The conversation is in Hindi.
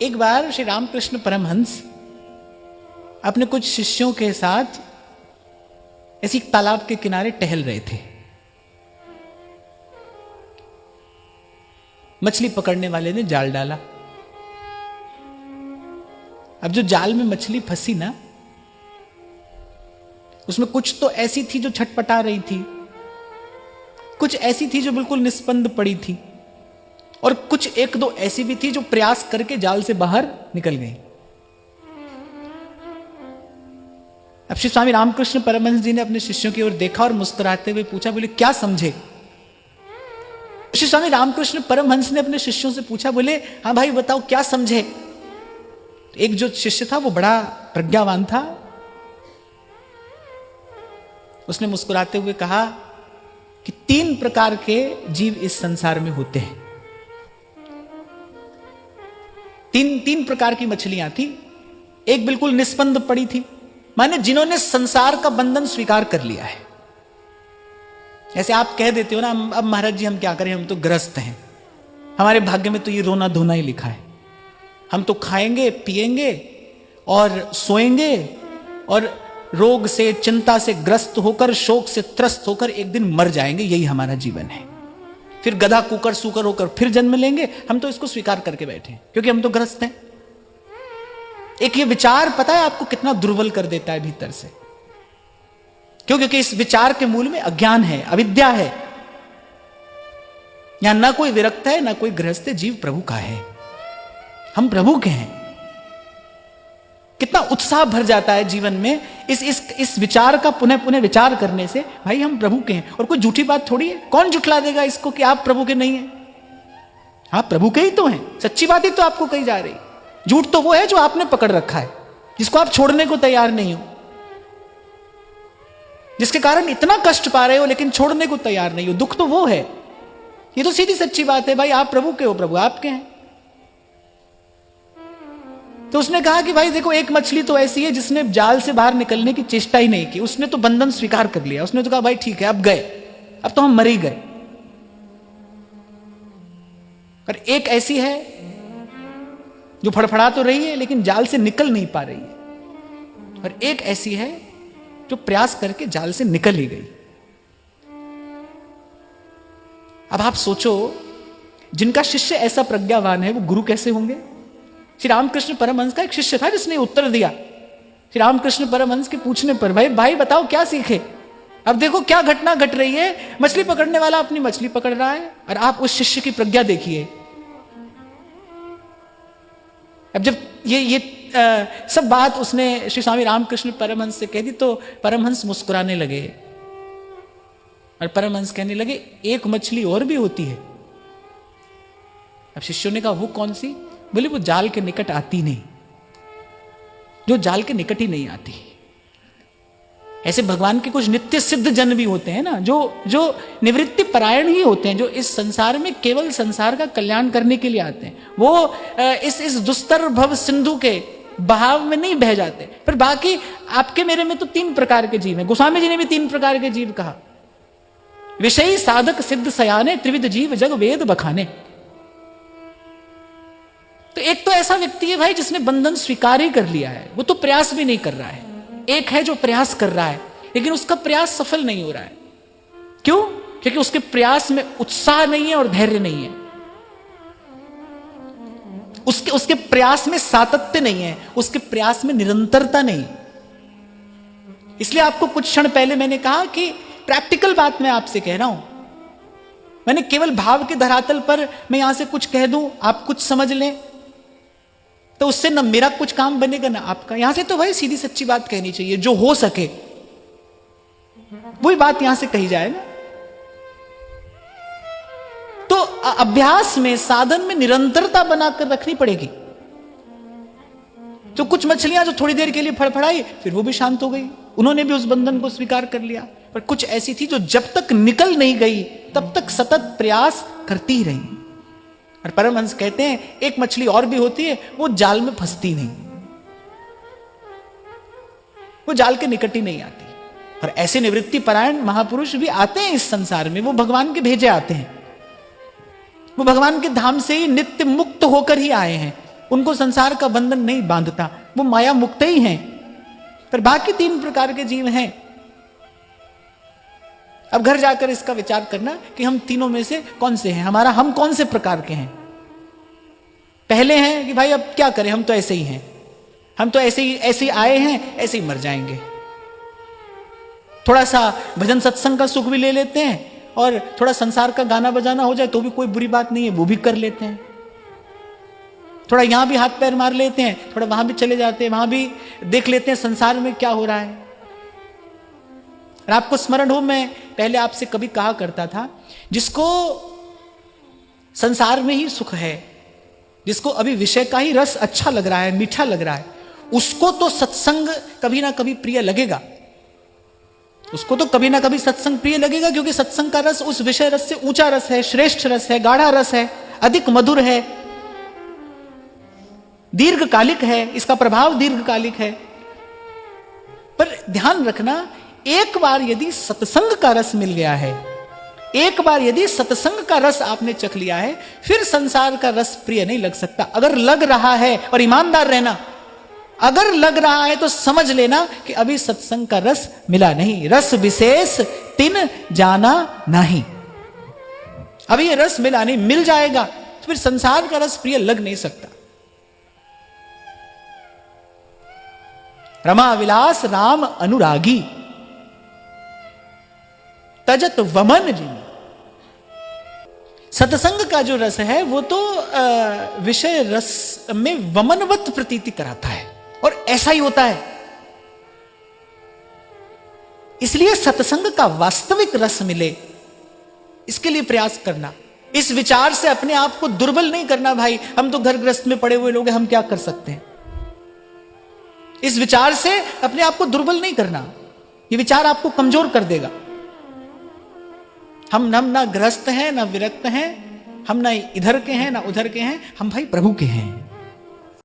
एक बार श्री रामकृष्ण परमहंस अपने कुछ शिष्यों के साथ ऐसी एक तालाब के किनारे टहल रहे थे। मछली पकड़ने वाले ने जाल डाला। अब जो जाल में मछली फंसी ना, उसमें कुछ तो ऐसी थी जो छटपटा रही थी, कुछ ऐसी थी जो बिल्कुल निस्पंद पड़ी थी, और कुछ एक दो ऐसी भी थी जो प्रयास करके जाल से बाहर निकल गई। अब श्री स्वामी रामकृष्ण परमहंस जी ने अपने शिष्यों की ओर देखा और मुस्कुराते हुए पूछा, बोले क्या समझे? श्री स्वामी रामकृष्ण परमहंस ने अपने शिष्यों से पूछा, बोले हाँ भाई बताओ क्या समझे? एक जो शिष्य था वो बड़ा प्रज्ञावान था। उसने मुस्कुराते हुए कहा कि 3 प्रकार के जीव इस संसार में होते हैं। तीन प्रकार की मछलियां थी। एक बिल्कुल निस्पंद पड़ी थी, माने जिन्होंने संसार का बंधन स्वीकार कर लिया है। ऐसे आप कह देते हो ना, अब महाराज जी हम क्या करें, हम तो ग्रस्त हैं, हमारे भाग्य में तो ये रोना धोना ही लिखा है, हम तो खाएंगे पिएंगे और सोएंगे और रोग से चिंता से ग्रस्त होकर शोक से त्रस्त होकर एक दिन मर जाएंगे, यही हमारा जीवन है। फिर गधा कुकर सूकर होकर फिर जन्म लेंगे, हम तो इसको स्वीकार करके बैठे हैं क्योंकि हम तो ग्रस्त हैं। एक ये विचार पता है आपको कितना दुर्बल कर देता है भीतर से? क्यों? क्योंकि इस विचार के मूल में अज्ञान है, अविद्या है। यहां ना कोई विरक्त है ना कोई गृहस्थ है, जीव प्रभु का है, हम प्रभु के हैं। कितना उत्साह भर जाता है जीवन में इस विचार का पुनः पुनः विचार करने से, भाई हम प्रभु के हैं। और कोई झूठी बात थोड़ी है, कौन झुठला देगा इसको कि आप प्रभु के नहीं हैं? आप प्रभु के ही तो हैं, सच्ची बात ही तो आपको कही जा रही। झूठ तो वो है जो आपने पकड़ रखा है, जिसको आप छोड़ने को तैयार नहीं हो, जिसके कारण इतना कष्ट पा रहे हो लेकिन छोड़ने को तैयार नहीं हो। दुख तो वो है। ये तो सीधी सच्ची बात है, भाई आप प्रभु के हो, प्रभु आपके हैं। तो उसने कहा कि भाई देखो, एक मछली तो ऐसी है जिसने जाल से बाहर निकलने की चेष्टा ही नहीं की, उसने तो बंधन स्वीकार कर लिया। उसने तो कहा भाई ठीक है, अब गए, अब तो हम मर ही गए। पर एक ऐसी है जो फड़फड़ा तो रही है लेकिन जाल से निकल नहीं पा रही है, और एक ऐसी है जो प्रयास करके जाल से निकल ही गई। अब आप सोचो, जिनका शिष्य ऐसा प्रज्ञावान है वो गुरु कैसे होंगे? श्री रामकृष्ण परमहंस का एक शिष्य था जिसने उत्तर दिया श्री रामकृष्ण परमहंस के पूछने पर, भाई बताओ क्या सीखे? अब देखो क्या घटना घट रही है, मछली पकड़ने वाला अपनी मछली पकड़ रहा है और आप उस शिष्य की प्रज्ञा देखिए। अब जब ये सब बात उसने श्री स्वामी रामकृष्ण परमहंस से कह दी तो परमहंस मुस्कुराने लगे और परमहंस कहने लगे, एक मछली और भी होती है। अब शिष्यों ने कहा वो कौन सी? बोले वो जाल के निकट आती नहीं, जो जाल के निकट ही नहीं आती। ऐसे भगवान के कुछ नित्य सिद्ध जन भी होते हैं ना, जो निवृत्ति परायण ही होते हैं, जो इस संसार में केवल संसार का कल्याण करने के लिए आते हैं। वो इस दुस्तर भव सिंधु के बहाव में नहीं बह जाते। फिर बाकी आपके मेरे में तो 3 प्रकार के जीव हैं। गोस्वामी जी ने भी 3 प्रकार के जीव कहा, विषयी साधक सिद्ध सयाने, त्रिविध जीव जग वेद बखाने। तो एक तो ऐसा व्यक्ति है भाई जिसने बंधन स्वीकार ही कर लिया है, वो तो प्रयास भी नहीं कर रहा है। एक है जो प्रयास कर रहा है लेकिन उसका प्रयास सफल नहीं हो रहा है। क्यों? क्योंकि उसके प्रयास में उत्साह नहीं है और धैर्य नहीं है, उसके प्रयास में सातत्य नहीं है, उसके प्रयास में निरंतरता नहीं। इसलिए आपको कुछ क्षण पहले मैंने कहा कि प्रैक्टिकल बात मैं आपसे कह रहा हूं। मैंने केवल भाव के धरातल पर मैं यहां से कुछ कह दूं, आप कुछ समझ लें, तो उससे ना मेरा कुछ काम बनेगा ना आपका। यहां से तो भाई सीधी सच्ची बात कहनी चाहिए, जो हो सके वही बात यहां से कही जाए ना। तो अभ्यास में, साधन में निरंतरता बनाकर रखनी पड़ेगी। तो कुछ मछलियां जो थोड़ी देर के लिए फड़फड़ाई, फिर वो भी शांत हो गई, उन्होंने भी उस बंधन को स्वीकार कर लिया। पर कुछ ऐसी थी जो जब तक निकल नहीं गई तब तक सतत प्रयास करती ही रही। और परमहंस कहते हैं एक मछली और भी होती है, वो जाल में फंसती नहीं, वो जाल के निकट ही नहीं आती। और ऐसे निवृत्ति परायण महापुरुष भी आते हैं इस संसार में, वो भगवान के भेजे आते हैं, वो भगवान के धाम से ही नित्य मुक्त होकर ही आए हैं। उनको संसार का बंधन नहीं बांधता, वो माया मुक्त ही हैं। पर बाकी 3 प्रकार के जीव हैं। अब घर जाकर इसका विचार करना कि हम तीनों में से कौन से हैं, हम कौन से प्रकार के हैं। पहले हैं कि भाई अब क्या करें, हम तो ऐसे ही हैं, हम तो ऐसे ही आए हैं, ऐसे ही मर जाएंगे। थोड़ा सा भजन सत्संग का सुख भी ले लेते हैं और थोड़ा संसार का गाना बजाना हो जाए तो भी कोई बुरी बात नहीं है, वो भी कर लेते हैं। थोड़ा यहां भी हाथ पैर मार लेते हैं, थोड़ा वहां भी चले जाते हैं, वहां भी देख लेते हैं संसार में क्या हो रहा है। और आपको स्मरण हो, मैं पहले आपसे कभी कहा करता था, जिसको संसार में ही सुख है, जिसको अभी विषय का ही रस अच्छा लग रहा है, मीठा लग रहा है, उसको तो सत्संग कभी ना कभी प्रिय लगेगा। उसको तो कभी ना कभी सत्संग प्रिय लगेगा, क्योंकि सत्संग का रस उस विषय रस से ऊंचा रस है, श्रेष्ठ रस है, गाढ़ा रस है, अधिक मधुर है, दीर्घकालिक है, इसका प्रभाव दीर्घकालिक है। पर ध्यान रखना, एक बार यदि सत्संग का रस मिल गया है, एक बार यदि सत्संग का रस आपने चख लिया है, फिर संसार का रस प्रिय नहीं लग सकता। अगर लग रहा है, और ईमानदार रहना, अगर लग रहा है तो समझ लेना कि अभी सत्संग का रस मिला नहीं। रस विशेष तिन जाना नहीं, अभी ये रस मिला नहीं, मिल जाएगा तो फिर संसार का रस प्रिय लग नहीं सकता। रमा विलास राम अनुरागी, तजत वमन जी। सत्संग का जो रस है वो तो विषय रस में वमनवत प्रतीति कराता है, और ऐसा ही होता है। इसलिए सत्संग का वास्तविक रस मिले, इसके लिए प्रयास करना। इस विचार से अपने आप को दुर्बल नहीं करना, भाई हम तो घर गृहस्थ में पड़े हुए लोग हैं, हम क्या कर सकते हैं। इस विचार से अपने आप को दुर्बल नहीं करना, ये विचार आपको कमजोर कर देगा। हम ना गृहस्थ हैं, ना विरक्त हैं, हम ना इधर के हैं, ना उधर के हैं, हम भाई प्रभु के हैं।